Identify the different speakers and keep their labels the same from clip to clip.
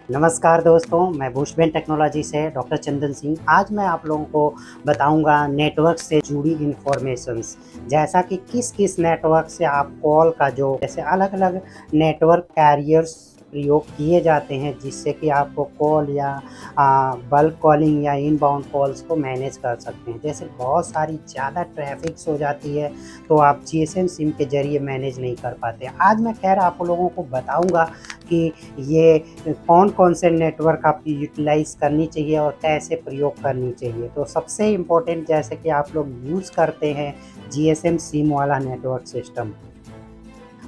Speaker 1: नमस्कार दोस्तों, मैं भूषबेन टेक्नोलॉजी से डॉक्टर चंदन सिंह। आज मैं आप लोगों को बताऊंगा नेटवर्क से जुड़ी इन्फॉर्मेशंस, जैसा कि किस किस नेटवर्क से आप कॉल का जो जैसे अलग अलग नेटवर्क कैरियर्स प्रयोग किए जाते हैं, जिससे कि आपको कॉल या बल्क कॉलिंग या इनबाउंड कॉल्स को मैनेज कर सकते हैं। जैसे बहुत सारी ज़्यादा ट्रैफिक्स हो जाती है तो आप जीएसएम सिम के ज़रिए मैनेज नहीं कर पाते। आज मैं खैर आप लोगों को बताऊंगा कि ये कौन कौन से नेटवर्क आपकी यूटिलाइज़ करनी चाहिए और कैसे प्रयोग करनी चाहिए। तो सबसे इम्पोर्टेंट, जैसे कि आप लोग यूज़ करते हैं जीएसएम सिम वाला नेटवर्क सिस्टम,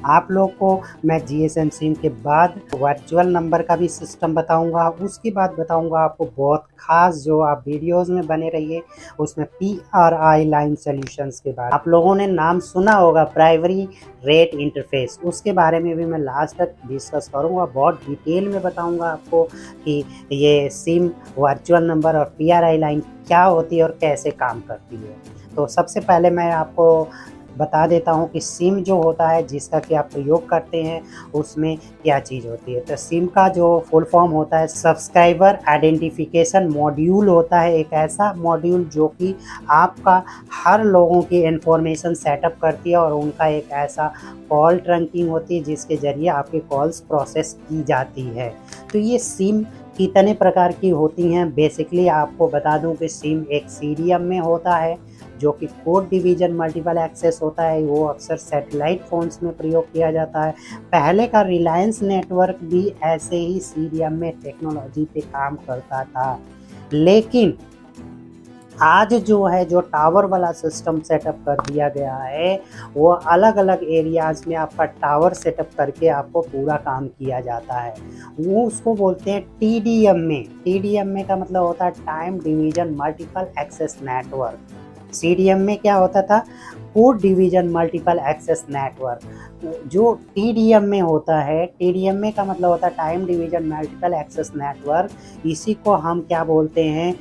Speaker 1: आप लोग को मैं जीएसएम सिम के बाद वर्चुअल नंबर का भी सिस्टम बताऊंगा। उसके बाद बताऊंगा आपको बहुत खास, जो आप वीडियोस में बने रहिए, उसमें पीआरआई लाइन सॉल्यूशंस के बारे में आप लोगों ने नाम सुना होगा, प्राइमरी रेट इंटरफेस। उसके बारे में भी मैं लास्ट तक डिस्कस करूंगा, बहुत डिटेल में बताऊंगा आपको कि ये सिम, वर्चुअल नंबर और पीआरआई लाइन क्या होती है और कैसे काम करती है। तो सबसे पहले मैं आपको बता देता हूँ कि सिम जो होता है जिसका कि आप प्रयोग करते हैं, उसमें क्या चीज़ होती है। तो सिम का जो फुल फॉर्म होता है, सब्सक्राइबर आइडेंटिफिकेशन मॉड्यूल होता है। एक ऐसा मॉड्यूल जो कि आपका हर लोगों की इन्फॉर्मेशन सेटअप करती है और उनका एक ऐसा कॉल ट्रंकिंग होती है जिसके ज़रिए आपकी कॉल्स प्रोसेस की जाती है। तो ये सिम कितने प्रकार की होती हैं, बेसिकली आपको बता दूं कि सिम एक सीडीएम में होता है, जो कि कोड डिवीज़न मल्टीपल एक्सेस होता है। वो अक्सर सैटेलाइट फ़ोन्स में प्रयोग किया जाता है। पहले का रिलायंस नेटवर्क भी ऐसे ही सीडीएम में टेक्नोलॉजी पे काम करता था, लेकिन आज जो है जो टावर वाला सिस्टम सेटअप कर दिया गया है, वो अलग अलग एरियाज़ में आपका टावर सेटअप करके आपको पूरा काम किया जाता है। वो उसको बोलते हैं टीडीएम में। टीडीएम में का मतलब होता है time division multiple access network. CDM में क्या होता था, code division multiple access network. जो टीडीएम में होता है, टीडीएम में का मतलब होता है time division multiple access network. इसी को हम क्या बोलते हैं,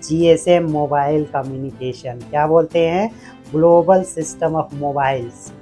Speaker 1: जीएसएम मोबाइल कम्युनिकेशन। क्या बोलते हैं, global system of mobiles,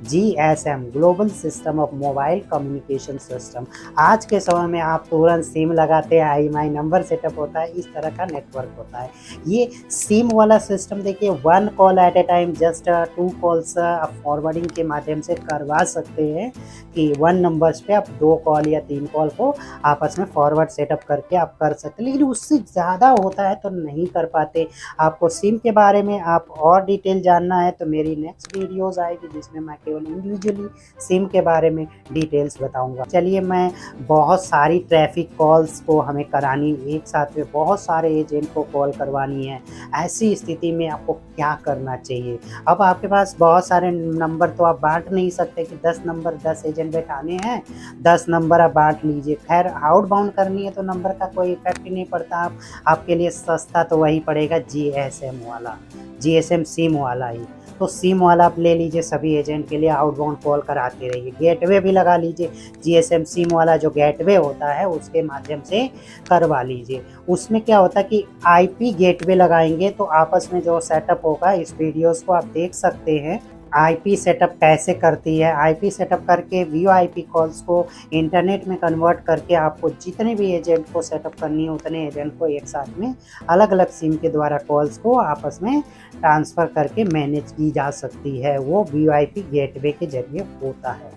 Speaker 1: GSM, global system of mobile communication system. आज के समय में आप तुरंत सिम लगाते हैं, आईएमआई नंबर सेटअप होता है, इस तरह का नेटवर्क होता है। ये सिम वाला सिस्टम देखिए, 1 call at A time, just 2 calls आप फॉरवर्डिंग के माध्यम से करवा सकते हैं कि 1 नंबर्स पे आप 2 कॉल या 3 कॉल को आपस में फॉरवर्ड सेटअप करके आप कर सकते हैं, लेकिन उससे ज़्यादा होता है तो नहीं कर पाते। आपको सिम के बारे में आप और डिटेल जानना है तो मेरी नेक्स्ट वीडियोज़ आएगी, जिसमें मैं केवल इंडिविजुअली सिम के बारे में डिटेल्स बताऊंगा। चलिए, मैं बहुत सारी ट्रैफिक कॉल्स को हमें करानी, एक साथ में बहुत सारे एजेंट को कॉल करवानी है, ऐसी स्थिति में आपको क्या करना चाहिए। अब आपके पास बहुत सारे नंबर तो आप बांट नहीं सकते कि 10 नंबर 10 एजेंट बैठाने हैं, 10 नंबर आप बांट लीजिए। खैर, आउटबाउंड करनी है तो नंबर का कोई इफेक्ट ही नहीं पड़ता। आपके लिए सस्ता तो वही पड़ेगा, जीएसएम वाला, जीएसएम सिम वाला ही। तो सिम वाला आप ले लीजिए, सभी एजेंट के लिए आउटबाउंड कॉल कराते रहिए। गेटवे भी लगा लीजिए, जीएसएम सिम वाला जो गेटवे होता है उसके माध्यम से करवा लीजिए। उसमें क्या होता है कि आईपी गेटवे लगाएंगे तो आपस में जो सेटअप होगा, इस वीडियोस को आप देख सकते हैं, आईपी सेटअप कैसे करती है। आईपी सेटअप करके वीओआईपी कॉल्स को इंटरनेट में कन्वर्ट करके आपको जितने भी एजेंट को सेटअप करनी है, उतने एजेंट को एक साथ में अलग अलग सिम के द्वारा कॉल्स को आपस में ट्रांसफ़र करके मैनेज की जा सकती है। वो वीओआईपी गेटवे के जरिए होता है।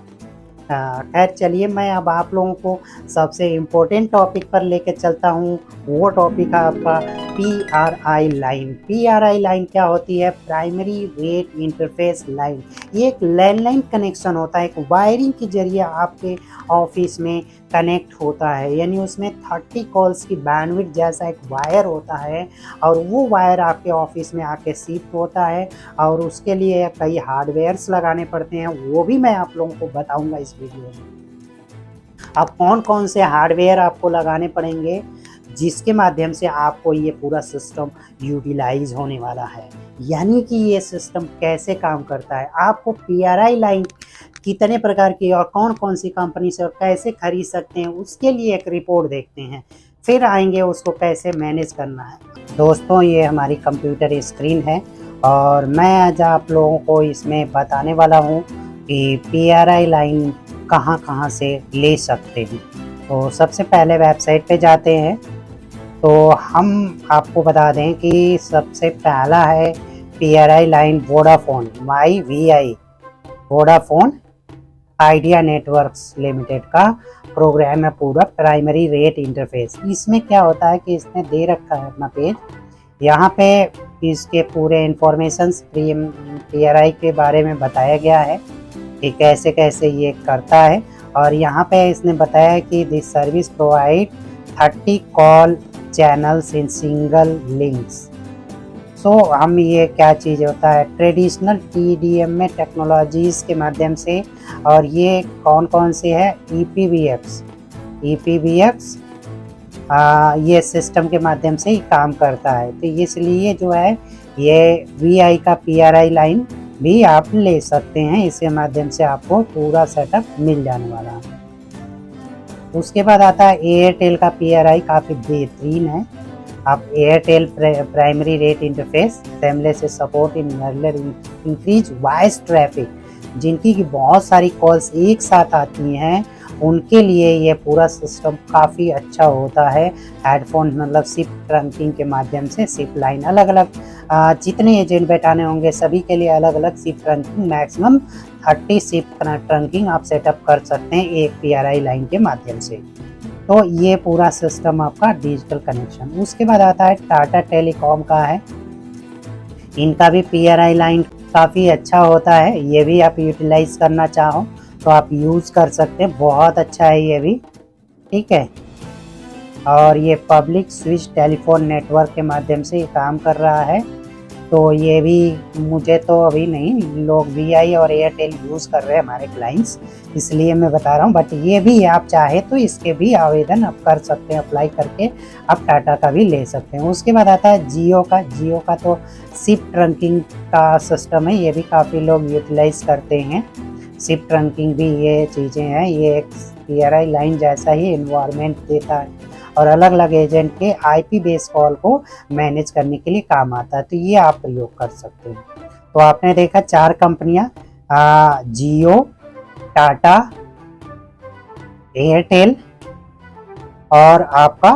Speaker 1: खैर चलिए, मैं अब आप लोगों को सबसे इम्पोर्टेंट टॉपिक पर लेकर चलता हूँ। वो टॉपिक है आपका पीआरआई लाइन। पीआरआई लाइन क्या होती है, प्राइमरी रेट इंटरफेस लाइन। ये एक लैंडलाइन कनेक्शन होता है, एक वायरिंग के जरिए आपके ऑफिस में कनेक्ट होता है। यानी उसमें 30 कॉल्स की बैंडविड्थ जैसा एक वायर होता है और वो वायर आपके ऑफिस में आके शिफ्ट होता है और उसके लिए कई हार्डवेयर्स लगाने पड़ते हैं, वो भी मैं आप लोगों को बताऊंगा इस वीडियो में। अब कौन कौन से हार्डवेयर आपको लगाने पड़ेंगे, जिसके माध्यम से आपको ये पूरा सिस्टम यूटिलाइज होने वाला है। यानी कि ये सिस्टम कैसे काम करता है, आपको पीआरआई लाइन कितने प्रकार की और कौन कौन सी कंपनी से और कैसे खरीद सकते हैं, उसके लिए एक रिपोर्ट देखते हैं, फिर आएंगे उसको कैसे मैनेज करना है। दोस्तों, ये हमारी कंप्यूटर स्क्रीन है और मैं आज आप लोगों को इसमें बताने वाला हूँ कि पीआरआई लाइन कहाँ कहाँ से ले सकते हैं। तो सबसे पहले वेबसाइट पे जाते हैं। तो हम आपको बता दें कि सबसे पहला है PRI line Vodafone MyVI, Vodafone idea networks limited का प्रोग्राम है पूरा प्राइमरी रेट इंटरफेस। इसमें क्या होता है कि इसने दे रखा है अपना पेज, यहाँ पे इसके पूरे इंफॉर्मेशंस PRI के बारे में बताया गया है कि कैसे कैसे ये करता है। और यहाँ पे इसने बताया कि this service provide 30 call channels in single links. So हम ये क्या चीज़ होता है ट्रेडिशनल TDM में टेक्नोलॉजीज़ के माध्यम से, और ये कौन कौन से है EPBX ये सिस्टम के माध्यम से ही काम करता है। तो इसलिए जो है ये VI का PRI लाइन भी आप ले सकते हैं, इसके माध्यम से आपको पूरा सेटअप मिल जाने वाला है। उसके बाद आता है एयरटेल का PRI, काफ़ी बेहतरीन है। आप Airtel primary rate interface seamless support in increase voice traffic, जिनकी की बहुत सारी कॉल्स एक साथ आती हैं उनके लिए ये पूरा सिस्टम काफ़ी अच्छा होता है। हेडफोन मतलब सिप ट्रंकिंग के माध्यम से सिप लाइन अलग अलग जितने एजेंट बैठाने होंगे सभी के लिए अलग अलग SIP trunking, maximum 30 SIP trunking आप सेटअप कर सकते हैं एक PRI लाइन के माध्यम से। तो ये पूरा सिस्टम आपका डिजिटल कनेक्शन। उसके बाद आता है टाटा टेलीकॉम का है, इनका भी PRI लाइन काफ़ी अच्छा होता है। ये भी आप यूटिलाइज करना चाहो तो आप यूज़ कर सकते हैं, बहुत अच्छा है ये भी, ठीक है। और ये पब्लिक स्विच टेलीफोन नेटवर्क के माध्यम से काम कर रहा है। तो ये भी मुझे तो अभी नहीं, लोग VI और एयरटेल यूज़ कर रहे हैं हमारे क्लाइंट्स, इसलिए मैं बता रहा हूँ। बट ये भी आप चाहे तो इसके भी आवेदन आप कर सकते हैं, अप्लाई करके आप टाटा का भी ले सकते हैं। उसके बाद आता है जियो का तो सिप ट्रंकिंग का सिस्टम है, ये भी काफ़ी लोग यूटिलाइज करते हैं। सिप ट्रंकिंग भी ये चीज़ें हैं, ये एक PRI लाइन जैसा ही इन्वायरमेंट देता है और अलग अलग एजेंट के IP बेस कॉल को मैनेज करने के लिए काम आता है। तो ये आप प्रयोग कर सकते हैं। तो आपने देखा 4 कंपनियां, जियो, टाटा, एयरटेल और आपका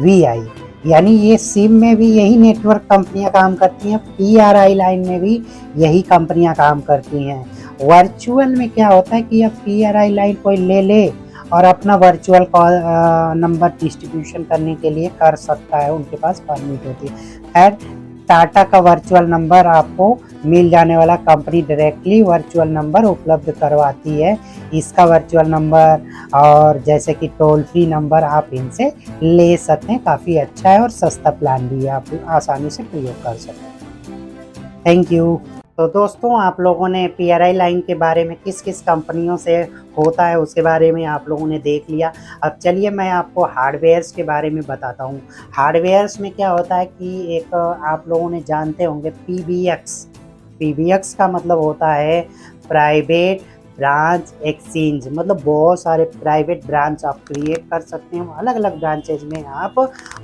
Speaker 1: VI, यानी ये सिम में भी यही नेटवर्क कंपनियां काम करती हैं, PRI लाइन में भी यही कंपनियां काम करती हैं। वर्चुअल में क्या होता है कि अब PRI लाइन कोई ले और अपना वर्चुअल कॉल नंबर डिस्ट्रीब्यूशन करने के लिए कर सकता है, उनके पास परमिट होती है। खैर टाटा का वर्चुअल नंबर आपको मिल जाने वाला, कंपनी डायरेक्टली वर्चुअल नंबर उपलब्ध करवाती है। इसका वर्चुअल नंबर और जैसे कि टोल फ्री नंबर आप इनसे ले सकते हैं, काफ़ी अच्छा है और सस्ता प्लान भी है, आप आसानी से प्रयोग कर सकते हैं। Thank you. तो दोस्तों आप लोगों ने PRI लाइन के बारे में किस किस कंपनियों से होता है उसके बारे में आप लोगों ने देख लिया। अब चलिए मैं आपको हार्डवेयर्स के बारे में बताता हूँ। हार्डवेयर्स में क्या होता है कि एक आप लोगों ने जानते होंगे PBX का मतलब होता है प्राइवेट ब्रांच एक्सचेंज, मतलब बहुत सारे प्राइवेट ब्रांच आप क्रिएट कर सकते हैं, अलग अलग ब्रांचेज में आप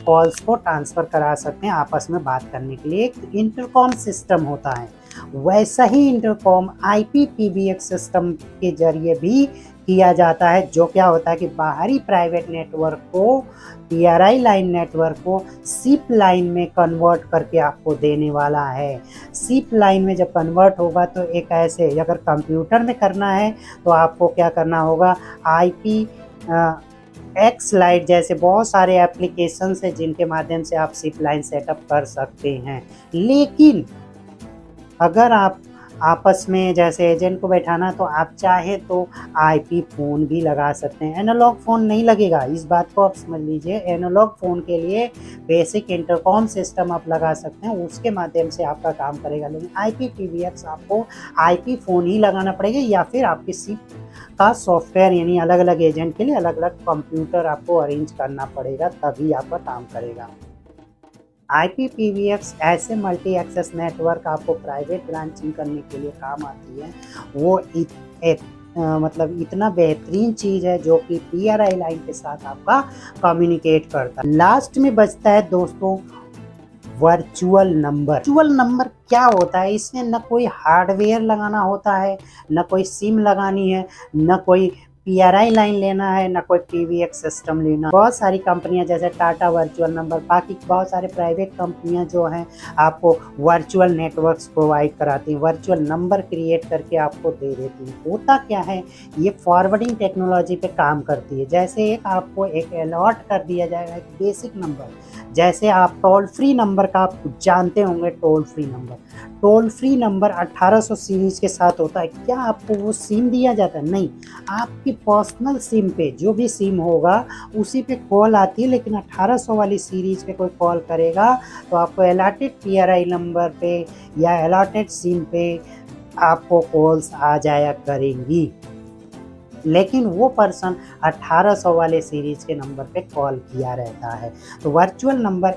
Speaker 1: कॉल्स को ट्रांसफ़र करा सकते हैं आपस में बात करने के लिए। एक इंटरकॉम सिस्टम होता है, वैसा ही इंटरकॉम IPPBX सिस्टम के जरिए भी किया जाता है, जो क्या होता है कि बाहरी प्राइवेट नेटवर्क को PRI लाइन नेटवर्क को सिप लाइन में कन्वर्ट करके आपको देने वाला है। सिप लाइन में जब कन्वर्ट होगा तो एक ऐसे, अगर कंप्यूटर में करना है तो आपको क्या करना होगा, IPX लाइट जैसे बहुत सारे एप्लीकेशंस हैं जिनके माध्यम से आप सिप लाइन सेटअप कर सकते हैं। लेकिन अगर आप आपस में जैसे एजेंट को बैठाना तो आप चाहे तो IP फ़ोन भी लगा सकते हैं। एनालॉग फ़ोन नहीं लगेगा, इस बात को आप समझ लीजिए। एनालॉग फ़ोन के लिए बेसिक इंटरकॉम सिस्टम आप लगा सकते हैं, उसके माध्यम से आपका काम करेगा। लेकिन IPPBX आपको IP फ़ोन ही लगाना पड़ेगा, या फिर आपकी सिप का सॉफ्टवेयर यानी अलग अलग एजेंट के लिए अलग अलग कंप्यूटर आपको अरेंज करना पड़ेगा, तभी आपका काम करेगा। IPPBX ऐसे मल्टी एक्सेस नेटवर्क आपको प्राइवेट ब्रांचिंग करने के लिए काम आती है। वो मतलब इतना बेहतरीन चीज़ है जो कि PRI लाइन के साथ आपका कम्युनिकेट करता है। लास्ट में बचता है दोस्तों वर्चुअल नंबर। वर्चुअल नंबर क्या होता है, इसमें न कोई हार्डवेयर लगाना होता है, न कोई सिम लगानी है, न कोई PRI लाइन लेना है, ना कोई PBX सिस्टम लेना। बहुत सारी कंपनियां जैसे टाटा वर्चुअल नंबर, बाकी बहुत सारे प्राइवेट कंपनियां जो हैं आपको वर्चुअल नेटवर्क्स प्रोवाइड कराती हैं, वर्चुअल नंबर क्रिएट करके आपको दे देती हैं। होता क्या है, ये फॉरवर्डिंग टेक्नोलॉजी पे काम करती है। जैसे एक आपको एक अलॉट कर दिया जाएगा एक बेसिक नंबर, जैसे आप टोल फ्री नंबर का आप जानते होंगे, टोल फ्री नंबर 1800 सीरीज के साथ होता है। क्या आपको वो सिम दिया जाता है? नहीं, आपकी पर्सनल सिम पे जो भी सिम होगा उसी पे कॉल आती है, लेकिन 1800 वाली सीरीज पे कोई कॉल करेगा तो आपको अलॉटेड PRI नंबर पे या अलॉटेड सिम पे आपको कॉल्स आ जाया करेंगी, लेकिन वो पर्सन 1800 वाले सीरीज के नंबर पे कॉल किया रहता है। तो वर्चुअल नंबर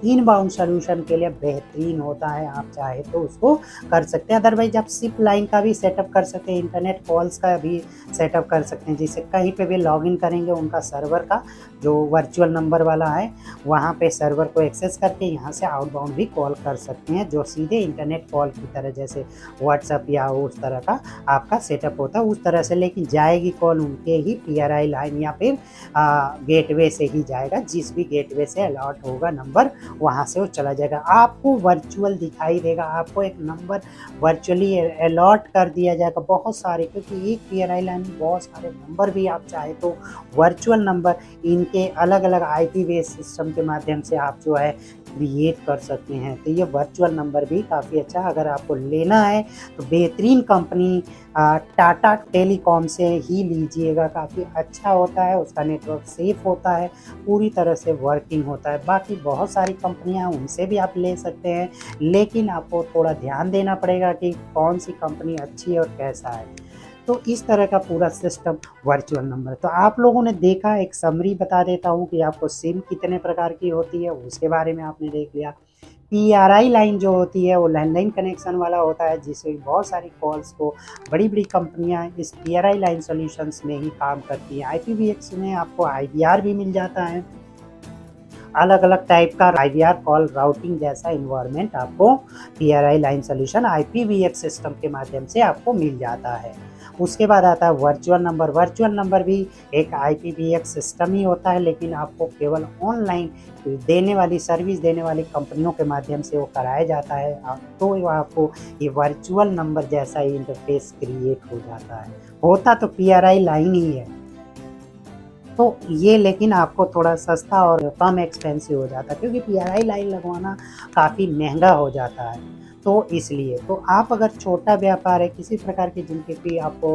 Speaker 1: इनबाउंड सॉल्यूशन के लिए बेहतरीन होता है। आप चाहे तो उसको कर सकते हैं, अदरवाइज आप सिप लाइन का भी सेटअप कर सकते हैं, इंटरनेट कॉल्स का भी सेटअप कर सकते हैं, जिससे कहीं पे भी लॉगिन करेंगे उनका सर्वर का जो वर्चुअल नंबर वाला है वहाँ पे सर्वर को एक्सेस करके यहाँ से आउटबाउंड भी कॉल कर सकते हैं, जो सीधे इंटरनेट कॉल की तरह जैसे व्हाट्सअप या उस तरह का आपका सेटअप होता है उस तरह से, लेकिन जाएगी कॉल उनके ही PRI लाइन या फिर गेटवे से ही जाएगा। जिस भी गेटवे से अलॉट होगा नंबर वहाँ से वो चला जाएगा, आपको वर्चुअल दिखाई देगा, आपको एक नंबर वर्चुअली अलॉट कर दिया जाएगा बहुत सारे, क्योंकि एक PRI लाइन में बहुत सारे नंबर भी आप चाहे तो वर्चुअल नंबर इनके अलग अलग IP बेस्ड सिस्टम के माध्यम से आप जो है क्रिएट कर सकते हैं। तो ये वर्चुअल नंबर भी काफ़ी अच्छा, अगर आपको लेना है तो बेहतरीन कंपनी टाटा टेलीकॉम से ही लीजिएगा। काफ़ी अच्छा होता है, उसका नेटवर्क सेफ होता है, पूरी तरह से वर्किंग होता है। बाकी बहुत सारी कंपनियां हैं, उनसे भी आप ले सकते हैं, लेकिन आपको थोड़ा ध्यान देना पड़ेगा कि कौन सी कंपनी अच्छी है और कैसा है। तो इस तरह का पूरा सिस्टम वर्चुअल नंबर। तो आप लोगों ने देखा, एक समरी बता देता हूँ कि आपको सिम कितने प्रकार की होती है, उसके बारे में आपने देख लिया। PRI लाइन जो होती है वो लैंडलाइन कनेक्शन वाला होता है, जिससे बहुत सारी कॉल्स को बड़ी बड़ी कंपनियां इस PRI लाइन सॉल्यूशंस में ही काम करती हैं। IPv6 में आपको IVR भी मिल जाता है, अलग अलग टाइप का IVR कॉल राउटिंग जैसा इन्वायरमेंट आपको PRI line solution IPv6 system के माध्यम से आपको मिल जाता है। उसके बाद आता है वर्चुअल नंबर। वर्चुअल नंबर भी एक IPv6 सिस्टम ही होता है, लेकिन आपको केवल ऑनलाइन देने वाली सर्विस देने वाली कंपनियों के माध्यम से वो कराया जाता है, तो आपको ये वर्चुअल नंबर जैसा ही इंटरफेस क्रिएट हो जाता है। होता तो PRI लाइन ही है, तो ये लेकिन आपको थोड़ा सस्ता और कम एक्सपेंसिव हो जाता है, क्योंकि PRI लाइन लगवाना काफ़ी महंगा हो जाता है। तो इसलिए तो आप अगर छोटा व्यापार है किसी प्रकार की जिनके भी आपको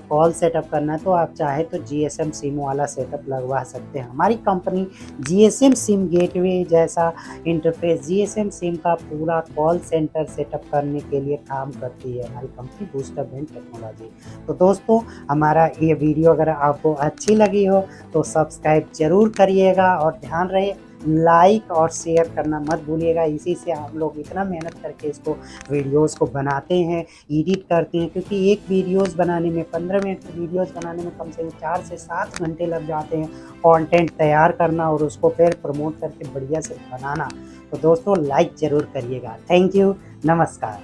Speaker 1: कॉल सेटअप करना है, तो आप चाहे तो GSM सिम वाला सेटअप लगवा सकते हैं। हमारी कंपनी GSM सिम गेटवे जैसा इंटरफेस, GSM सिम का पूरा कॉल सेंटर सेटअप करने के लिए काम करती है हमारी कंपनी बूस्टर बैंड टेक्नोलॉजी। तो दोस्तों, हमारा ये वीडियो अगर आपको अच्छी लगी हो तो सब्सक्राइब जरूर करिएगा, और ध्यान रहे लाइक और शेयर करना मत भूलिएगा। इसी से हम लोग इतना मेहनत करके इसको वीडियोस को बनाते हैं, एडिट करते हैं, क्योंकि एक वीडियोस बनाने में 15 मिनट की वीडियोस बनाने में कम से कम 4 से 7 घंटे लग जाते हैं, कंटेंट तैयार करना और उसको फिर प्रमोट करके बढ़िया से बनाना। तो दोस्तों, लाइक ज़रूर करिएगा। थैंक यू, नमस्कार।